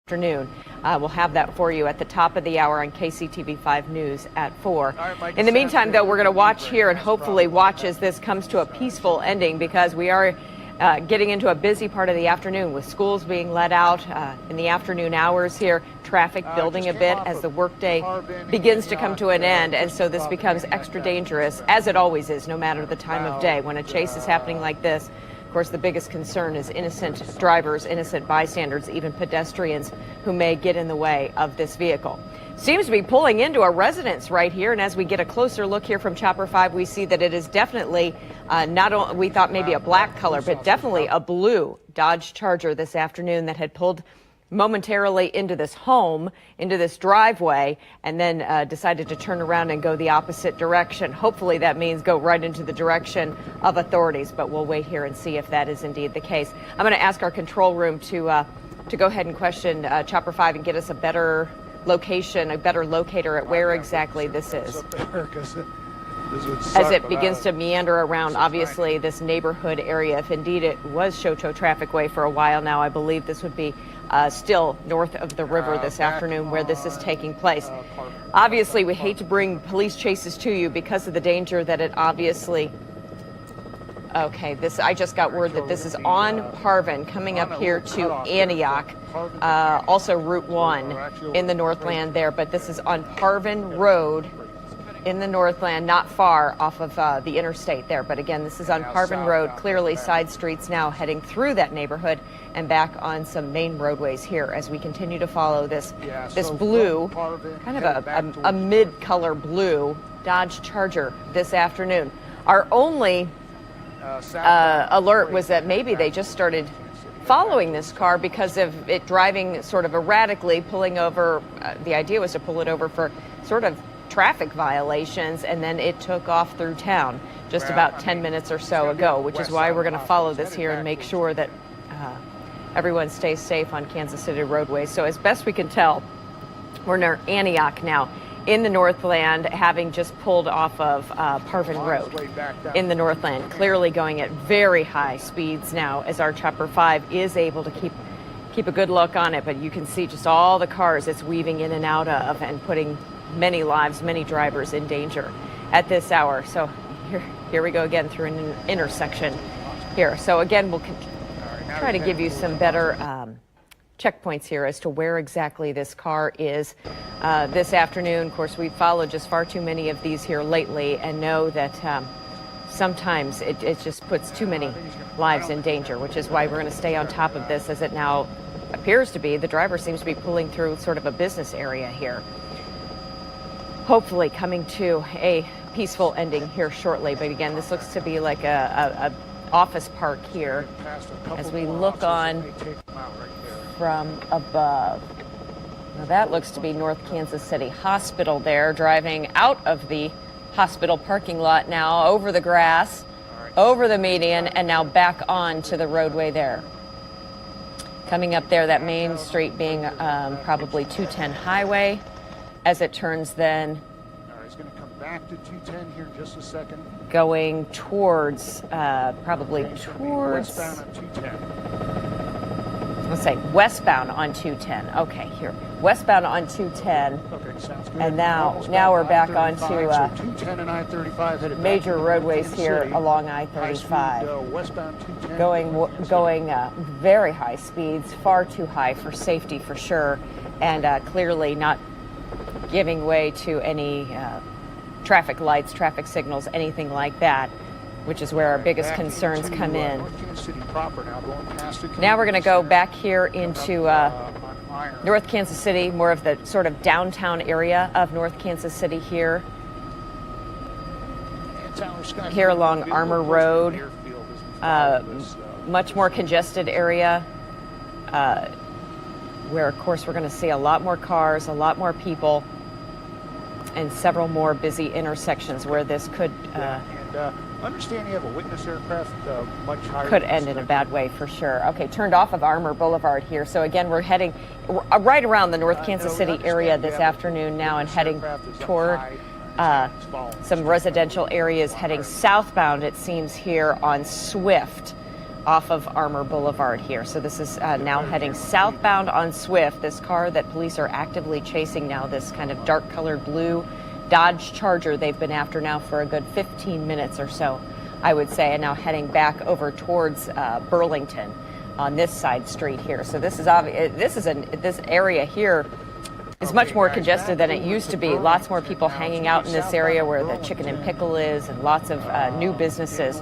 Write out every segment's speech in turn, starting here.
Afternoon. We'll have that for you at the top of the hour on KCTV 5 News at 4. In the meantime, though, we're going to watch here and hopefully watch as this comes to a peaceful ending, because we are getting into a busy part of the afternoon with schools being let out in the afternoon hours here, traffic building a bit as the workday begins to come to an end. And so this becomes extra dangerous, as it always is, no matter the time of day. When a chase is happening like this, of course, the biggest concern is innocent drivers, innocent bystanders, even pedestrians who may get in the way of this vehicle. Seems to be pulling into a residence right here. And as we get a closer look here from Chopper 5, we see that it is definitely not only, we thought maybe a black color, but definitely a blue Dodge Charger this afternoon that had pulled momentarily into this home, into this driveway, and then decided to turn around and go the opposite direction. Hopefully that means go right into the direction of authorities, but we'll wait here and see if that is indeed the case. I'm going to ask our control room to go ahead and question Chopper 5 and get us a better location, a better locator at where exactly this is. As it begins to meander around, obviously, this neighborhood area. If indeed it was Shoto Traffic Way for a while now, I believe this would be still north of the river this afternoon where this is taking place. Obviously, we hate to bring police chases to you because of the danger that it obviously... Okay, I just got word that this is on Parvin, coming up here to Antioch, also Route 1 in the Northland there, but this is on Parvin Road in the Northland, not far off of the interstate there. But again, this is on Parvin Road, clearly side streets now heading through that neighborhood and back on some main roadways here as we continue to follow this blue, kind of a mid-color blue Dodge Charger this afternoon. Our only alert was that maybe they just started following this car because of it driving sort of erratically, pulling over. The idea was to pull it over for sort of traffic violations, and then it took off through town just about 10 minutes or so ago, which is why we're going to follow this here and make sure that everyone stays safe on Kansas City roadways. So as best we can tell, we're near Antioch now in the Northland, having just pulled off of Parvin Road in the Northland, clearly going at very high speeds now as our Chopper 5 is able to keep a good look on it. But you can see just all the cars it's weaving in and out of and putting many lives, many drivers in danger at this hour. So here we go again through an intersection here. So again, we'll try to give you some better checkpoints here as to where exactly this car is this afternoon. Of course, we've followed just far too many of these here lately and know that sometimes it just puts too many lives in danger, which is why we're going to stay on top of this, as it now appears to be. The driver seems to be pulling through sort of a business area here, hopefully coming to a peaceful ending here shortly. But again, this looks to be like a office park here as we look on from above. Now that looks to be North Kansas City Hospital there, driving out of the hospital parking lot now, over the grass, over the median, and now back on to the roadway there. Coming up there, that main street being probably 210 Highway, as it turns then. He's going to come back to 210 here in just a second. Going towards, probably towards... Westbound on 210. Let's say westbound on 210. Okay, here. Westbound on 210. Okay, sounds good. And now we're back onto 210 and I-35 headed major roadways here along I-35. Westbound 210. Going very high speeds, far too high for safety for sure, and clearly not giving way to any traffic lights, traffic signals, anything like that, which is where our biggest concerns come in. Now we're going to go back here into North Kansas City, more of the sort of downtown area of North Kansas City here. Here along Armour Road, much more congested area, where of course we're going to see a lot more cars, a lot more people, and several more busy intersections where this could understand you have a witness aircraft much higher. Could end in a bad way for sure. Okay, turned off of Armour Boulevard here. So again, we're heading right around the North Kansas City area this afternoon now, and heading toward some residential areas, heading southbound, it seems, here on Swift. off of Armour Boulevard here. So this is now heading southbound on Swift. This car that police are actively chasing now, this kind of dark colored blue Dodge Charger they've been after now for a good 15 minutes or so, I would say, and now heading back over towards Burlington on this side street here. So this is this area here is much more congested than it used to be. Lots more people hanging out in this area where the Chicken and Pickle is, and lots of new businesses.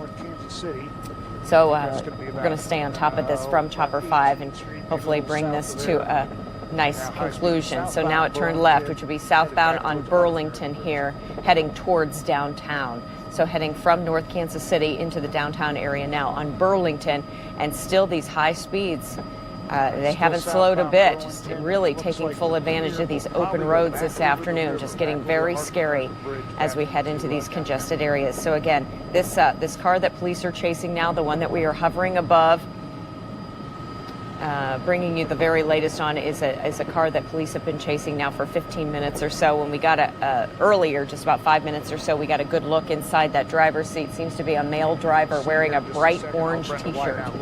So we're going to stay on top of this from Chopper 5 and hopefully bring this to a nice conclusion. So now it turned left, which would be southbound on Burlington here, heading towards downtown. So heading from North Kansas City into the downtown area now on Burlington, and still these high speeds. They haven't slowed a bit, just really taking full advantage of these open roads this afternoon, just getting very scary as we head into these congested areas. So again, this car that police are chasing now, the one that we are hovering above, bringing you the very latest on, is a car that police have been chasing now for 15 minutes or so. When we got earlier, just about 5 minutes or so, we got a good look inside that driver's seat. Seems to be a male driver wearing a bright orange t-shirt.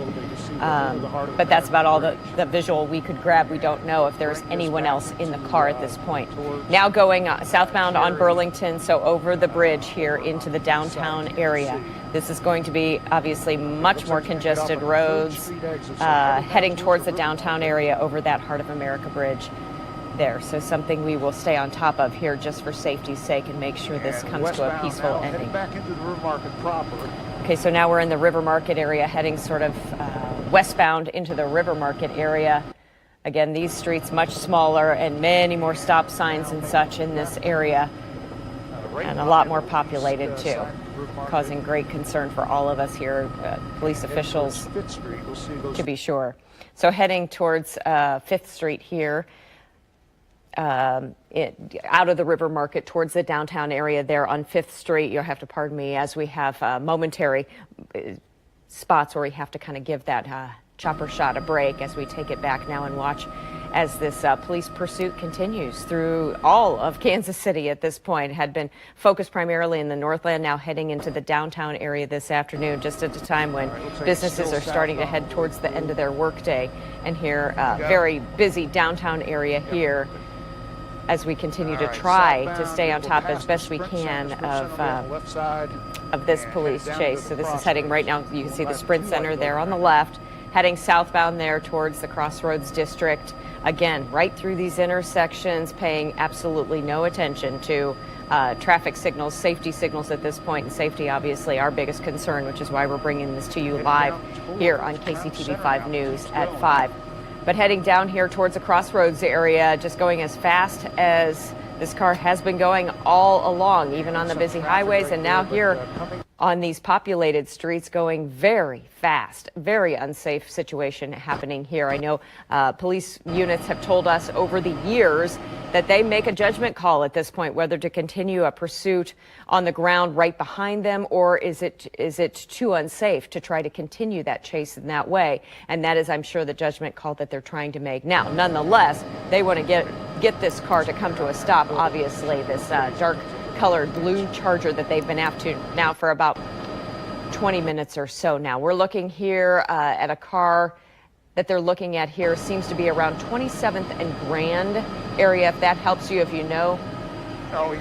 But that's about all the visual we could grab. We don't know if there's anyone else in the car at this point. Now going southbound on Burlington, so over the bridge here into the downtown area. This is going to be obviously much more congested roads, heading towards the downtown area over that Heart of America bridge there. So something we will stay on top of here just for safety's sake and make sure this comes to a peaceful ending. Back into the River Market proper. Okay, so now we're in the River Market area, heading sort of westbound into the River Market area. Again, these streets much smaller and many more stop signs and such in this area, and a lot more populated too, causing great concern for all of us here, police officials, to be sure. So heading towards 5th Street here, out of the River Market towards the downtown area there on 5th Street. You'll have to pardon me as we have momentary spots where we have to kind of give that chopper shot a break as we take it back now and watch as this police pursuit continues through all of Kansas City at this point. Had been focused primarily in the Northland, now heading into the downtown area this afternoon, just at a time when businesses are starting to head towards the end of their workday. And here, very busy downtown area here, as we continue to try to stay on top as best we can of this police chase. So this is heading right now, you can see the Sprint Center there on the left, heading southbound there towards the Crossroads District. Again, right through these intersections, paying absolutely no attention to traffic signals, safety signals at this point, and safety obviously our biggest concern, which is why we're bringing this to you live here on KCTV 5 News at 5. But heading down here towards the Crossroads area, just going as fast as this car has been going all along, even on the busy highways, and now here on these populated streets, going very fast. Very unsafe situation happening here. I know police units have told us over the years that they make a judgment call at this point, whether to continue a pursuit on the ground right behind them, or is it too unsafe to try to continue that chase in that way. And that is, I'm sure, the judgment call that they're trying to make. Now, nonetheless, they want to get this car to come to a stop. Obviously, this dark colored blue Charger that they've been after now for about 20 minutes or so now. We're looking here at a car that they're looking at here, seems to be around 27th and Grand area. If that helps you, if you know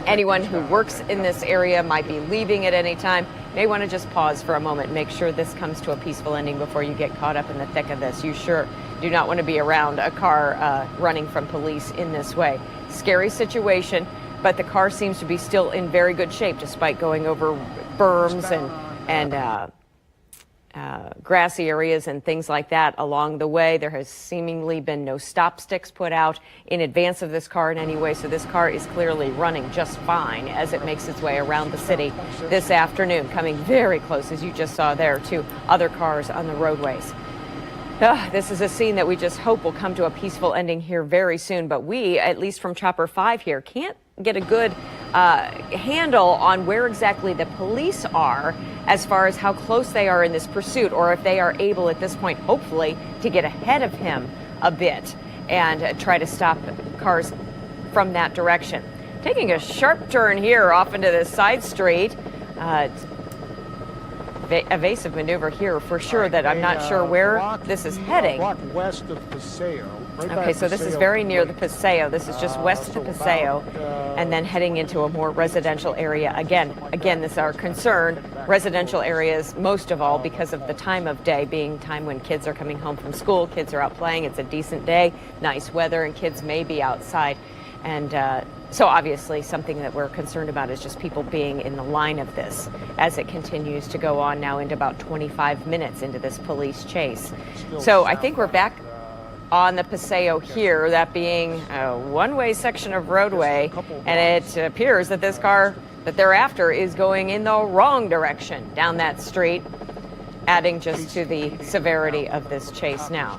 anyone who works in this area might be leaving at any time, may want to just pause for a moment, make sure this comes to a peaceful ending before you get caught up in the thick of this. You sure do not want to be around a car running from police in this way. Scary situation, but the car seems to be still in very good shape despite going over berms and grassy areas and things like that along the way. There has seemingly been no stop sticks put out in advance of this car in any way, so this car is clearly running just fine as it makes its way around the city this afternoon, coming very close, as you just saw there, to other cars on the roadways. This is a scene that we just hope will come to a peaceful ending here very soon, but we, at least from Chopper 5 here, can't get a good handle on where exactly the police are as far as how close they are in this pursuit, or if they are able at this point, hopefully, to get ahead of him a bit and try to stop cars from that direction. Taking a sharp turn here off into this side street. evasive maneuver here for sure that I'm not sure where this is heading. Block west of Paseo. Okay, so this is very near the Paseo. This is just west of the Paseo, and then heading into a more residential area. Again, this is our concern. Residential areas, most of all, because of the time of day being time when kids are coming home from school, kids are out playing. It's a decent day, nice weather, and kids may be outside. And so obviously something that we're concerned about is just people being in the line of this as it continues to go on now into about 25 minutes into this police chase. So I think we're back on the Paseo here, that being a one-way section of roadway, and it appears that this car that they're after is going in the wrong direction down that street, adding just to the severity of this chase now.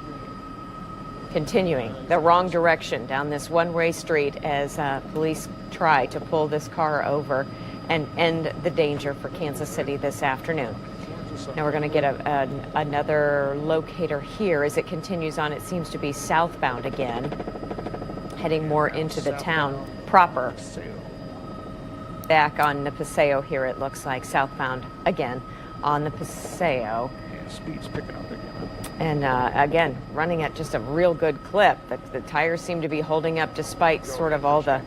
Continuing the wrong direction down this one-way street as police try to pull this car over and end the danger for Kansas City this afternoon. Now we're going to get another locator here as it continues on. It seems to be southbound again, heading more into the town proper. Back on the Paseo here, it looks like southbound again on the Paseo. Yeah, speed's picking up again. And again, running at just a real good clip. The tires seem to be holding up despite sort of all the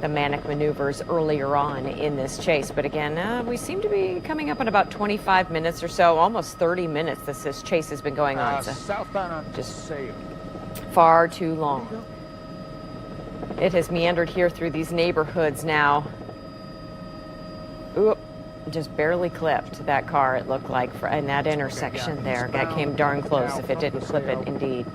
manic maneuvers earlier on in this chase. But again, we seem to be coming up in about 25 minutes or so, almost 30 minutes this chase has been going on. So Southbound on just Paseo. far too long. It has meandered here through these neighborhoods now. Ooh, just barely clipped that car, it looked like, in that intersection there. That came darn close if it didn't clip it, indeed.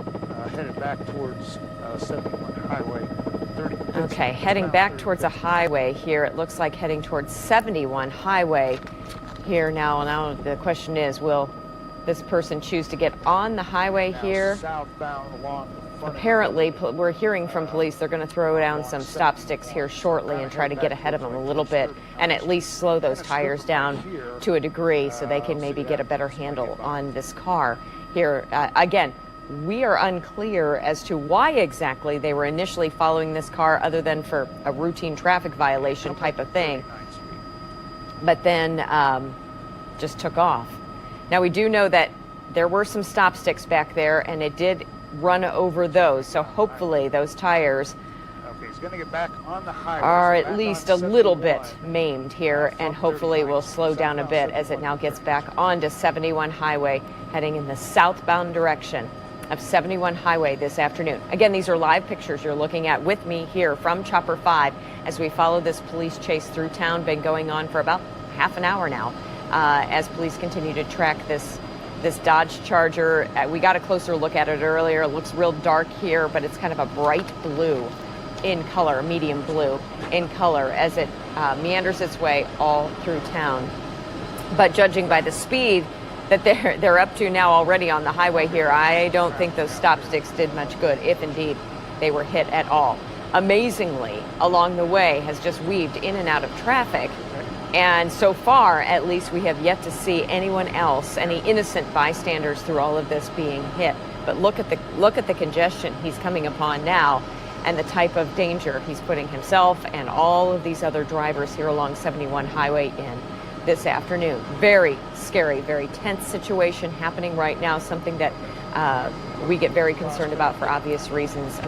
Headed back towards 71 Highway 30. Okay, heading back towards a highway here. It looks like heading towards 71 Highway here now. Now the question is, will this person choose to get on the highway here? Southbound along the front. Apparently, we're hearing from police they're going to throw down some stop sticks here shortly and try to get ahead of them a little bit and at least slow those tires down to a degree so they can maybe get a better handle on this car here. Again, we are unclear as to why exactly they were initially following this car other than for a routine traffic violation type of thing, but then just took off. Now, we do know that there were some stop sticks back there, and it did run over those. So hopefully those tires are at least a little bit maimed here, and hopefully will slow down a bit as it now gets back onto 71 Highway, heading in the southbound direction of 71 Highway this afternoon. Again, these are live pictures you're looking at with me here from Chopper 5 as we follow this police chase through town. Been going on for about half an hour now as police continue to track this Dodge Charger. We got a closer look at it earlier. It looks real dark here, but it's kind of a bright blue in color, medium blue in color as it meanders its way all through town. But judging by the speed that they're up to now already on the highway here, I don't think those stop sticks did much good, if indeed they were hit at all. Amazingly, along the way has just weaved in and out of traffic. And so far, at least, we have yet to see anyone else, any innocent bystanders through all of this being hit. But look at the congestion he's coming upon now and the type of danger he's putting himself and all of these other drivers here along 71 Highway in this afternoon. Very scary, very tense situation happening right now, something that we get very concerned about for obvious reasons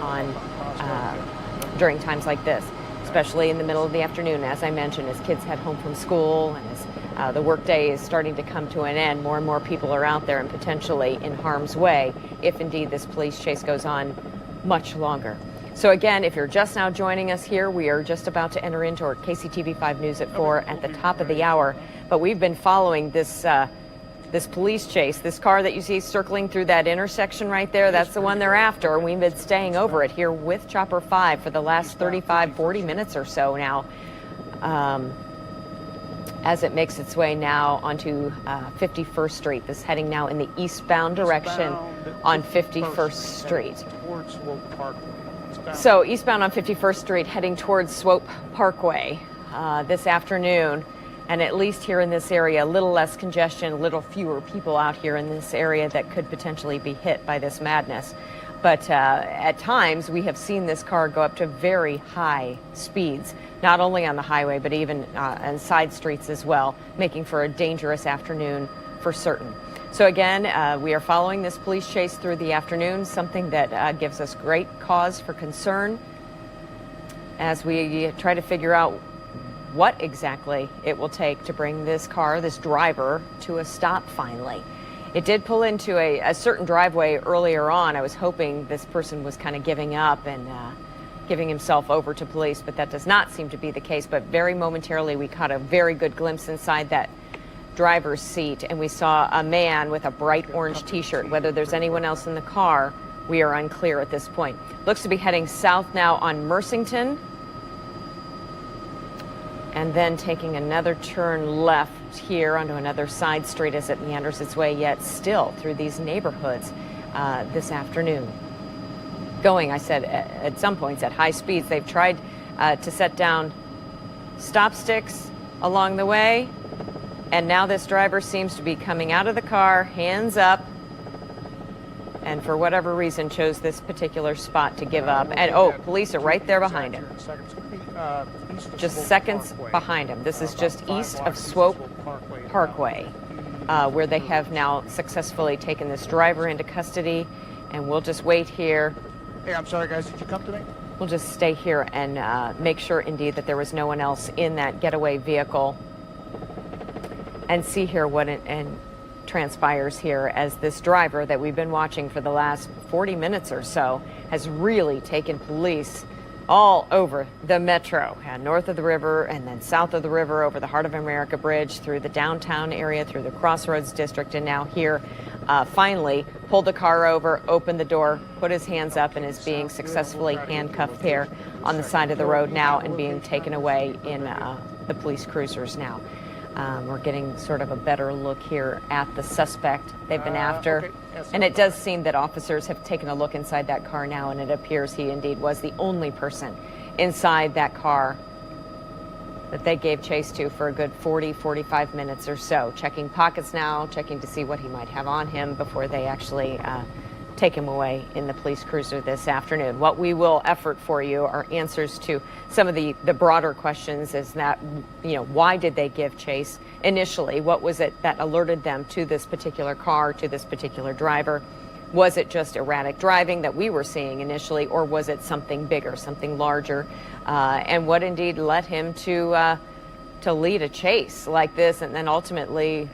during times like this, especially in the middle of the afternoon, as I mentioned, as kids head home from school and as the workday is starting to come to an end. More and more people are out there and potentially in harm's way if indeed this police chase goes on much longer. So again, if you're just now joining us here, we are just about to enter into our KCTV5 News at 4 at the top of the hour. But we've been following this this police chase. This car that you see circling through that intersection right there, that's the one they're after. We've been staying over it here with Chopper 5 for the last 40 minutes or so now, as it makes its way now onto 51st Street. This heading now in the eastbound direction on 51st Street. So eastbound on 51st Street, heading towards Swope Parkway this afternoon. And at least here in this area, a little less congestion, a little fewer people out here in this area that could potentially be hit by this madness. But at times, we have seen this car go up to very high speeds, not only on the highway, but even on side streets as well, making for a dangerous afternoon for certain. So again, we are following this police chase through the afternoon, something that gives us great cause for concern as we try to figure out what exactly it will take to bring this car, this driver, to a stop finally. It did pull into a certain driveway earlier on. I was hoping this person was kind of giving up and giving himself over to police, but that does not seem to be the case. But very momentarily, we caught a very good glimpse inside that driver's seat, and we saw a man with a bright orange t-shirt. Whether there's anyone else in the car, we are unclear at this point. Looks to be heading south now on Mersington, and then taking another turn left here onto another side street as it meanders its way yet still through these neighborhoods this afternoon. Going, I said, at some points at high speeds. They've tried to set down stop sticks along the way, and now this driver seems to be coming out of the car, hands up, and for whatever reason chose this particular spot to give up. And oh, police are right there behind him. Just seconds behind him. This is just east of Swope Parkway, where they have now successfully taken this driver into custody, and we'll just wait here. Hey, I'm sorry, guys. Did you come to me? We'll just stay here and make sure indeed that there was no one else in that getaway vehicle, and see here what transpires here as this driver that we've been watching for the last 40 minutes or so has really taken police all over the metro, north of the river and then south of the river, over the Heart of America Bridge, through the downtown area, through the Crossroads District, and now here finally pulled the car over, opened the door, put his hands up, and is being successfully handcuffed there on the side of the road now and being taken away in the police cruisers now. We're getting sort of a better look here at the suspect they've been after. Okay. Yes, And it does seem that officers have taken a look inside that car now, and it appears he indeed was the only person inside that car that they gave chase to for a good 45 minutes or so. Checking pockets now, checking to see what he might have on him before they actually take him away in the police cruiser this afternoon. What we will effort for you are answers to some of the broader questions. Is that, why did they give chase initially? What was it that alerted them to this particular car, to this particular driver? Was it just erratic driving that we were seeing initially, or was it something bigger, something larger? And what indeed led him to lead a chase like this and then ultimately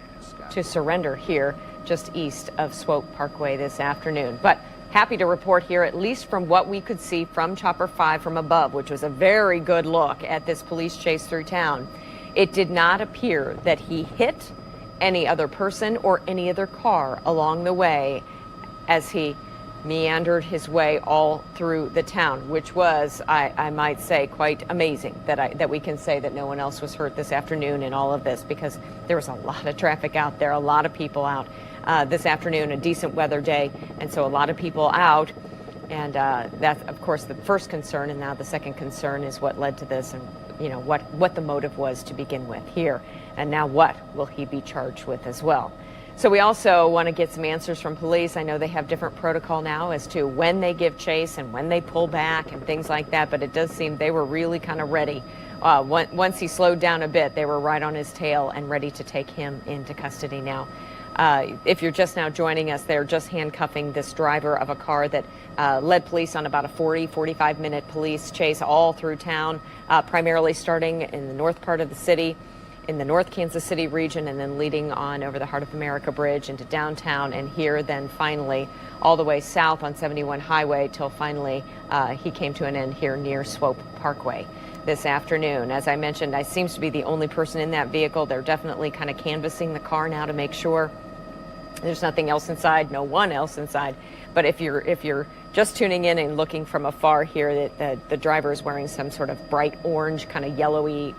to surrender here just east of Swope Parkway this afternoon. But happy to report here, at least from what we could see from Chopper 5 from above, which was a very good look at this police chase through town, it did not appear that he hit any other person or any other car along the way as he meandered his way all through the town, which was, I might say, quite amazing that we can say that no one else was hurt this afternoon in all of this, because there was a lot of traffic out there, a lot of people out this afternoon, a decent weather day, and so a lot of people out. And that's, of course, the first concern, and now the second concern is what led to this, and what the motive was to begin with here, and now what will he be charged with as well. So we also want to get some answers from police. I know they have different protocol now as to when they give chase and when they pull back and things like that, but it does seem they were really kind of ready. Once he slowed down a bit, they were right on his tail and ready to take him into custody now. If you're just now joining us, they're just handcuffing this driver of a car that led police on about a 45 minute police chase all through town, primarily starting in the north part of the city, in the North Kansas City region, and then leading on over the Heart of America Bridge into downtown, and here then finally all the way south on 71 Highway till finally he came to an end here near Swope Parkway this afternoon. As I mentioned, I seems to be the only person in that vehicle. They're definitely kind of canvassing the car now to make sure there's nothing else inside, no one else inside. But if you're just tuning in and looking from afar here, that the driver is wearing some sort of bright orange, kind of yellowy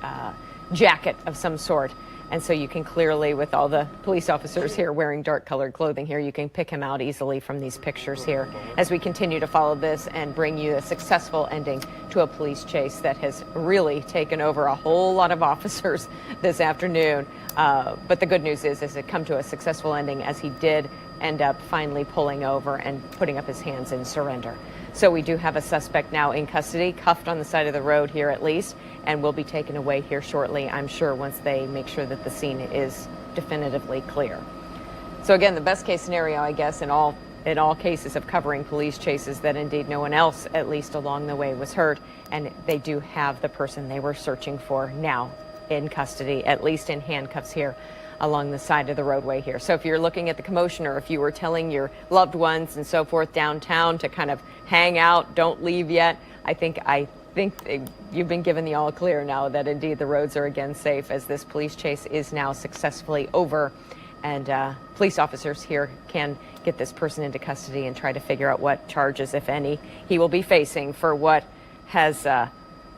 jacket of some sort, And so you can clearly, with all the police officers here wearing dark colored clothing here, you can pick him out easily from these pictures here as we continue to follow this and bring you a successful ending to a police chase that has really taken over a whole lot of officers this afternoon. But the good news is it come to a successful ending as he did end up finally pulling over and putting up his hands in surrender. So we do have a suspect now in custody, cuffed on the side of the road here at least, and will be taken away here shortly, I'm sure, once they make sure that the scene is definitively clear. So again, the best case scenario, I guess, in all cases of covering police chases, that indeed no one else, at least along the way, was hurt, and they do have the person they were searching for now in custody, at least in handcuffs here along the side of the roadway here. So if you're looking at the commotion, or if you were telling your loved ones and so forth downtown to kind of hang out, don't leave yet, I think you've been given the all clear now that indeed the roads are again safe, as this police chase is now successfully over, and police officers here can get this person into custody and try to figure out what charges, if any, he will be facing for what has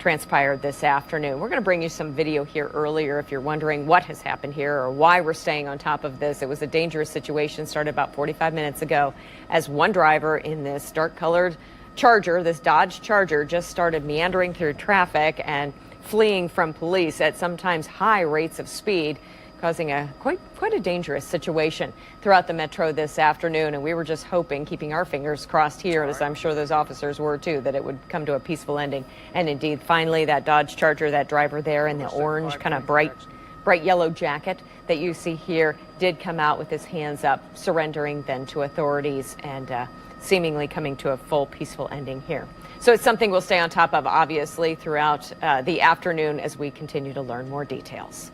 transpired this afternoon. We're going to bring you some video here earlier if you're wondering what has happened here or why we're staying on top of this. It was a dangerous situation, started about 45 minutes ago, as one driver in this dark colored Charger, this Dodge Charger, just started meandering through traffic and fleeing from police at sometimes high rates of speed, causing a quite a dangerous situation throughout the metro this afternoon. And we were just hoping, keeping our fingers crossed here, as I'm sure those officers were too, that it would come to a peaceful ending. And indeed, finally, that Dodge Charger, that driver there in the orange, kind of bright yellow jacket that you see here, did come out with his hands up, surrendering then to authorities, and seemingly coming to a full peaceful ending here. So it's something we'll stay on top of, obviously, throughout the afternoon as we continue to learn more details.